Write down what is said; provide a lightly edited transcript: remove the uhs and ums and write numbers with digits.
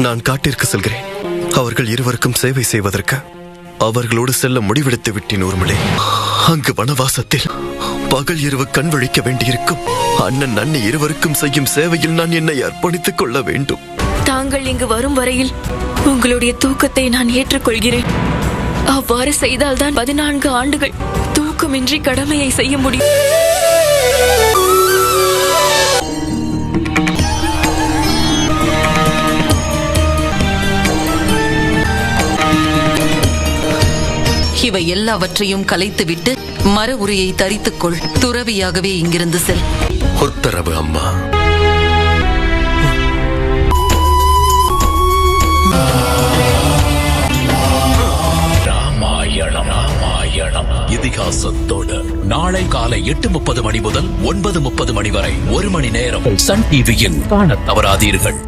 நான் காட்டிற்கு செல்கிறேன். அவர்கள் இருவருக்கும் சேவை செய்வதற்கு. அவர்களோடு செல்ல முடிவெடுத்து விட்டேன் ஊர்மிளே. அங்கு வனவாசத்தில் பகல் இரவு கண் விழிக்க வேண்டியிருக்கும். அண்ணன் அண்ணி இருவருக்கும் செய்யும் சேவையில் நான் என்னை அர்ப்பணித்துக் கொள்ள வேண்டும். தாங்கள் இங்கு வரும் வரையில் உங்களுடைய தூக்கத்தை நான் ஏற்றுக்கொள்கிறேன். அவ்வாறு செய்தால்தான் 14 ஆண்டுகள் தூக்கமின்றி கடமையை செய்ய முடியும். இவை எல்லாவற்றையும் கலைத்துவிட்டு மர உரையை தரித்துக் கொள். துறவியாகவே இங்கிருந்து செல். உத்தரவு அம்மா. ராமாயணம் இதிகாசத்தோடு நாளை காலை 8:30 மணி முதல் 9:30 மணி வரை 1 மணி நேரம் சன் டிவியில் காணத் தவறாதீர்கள்.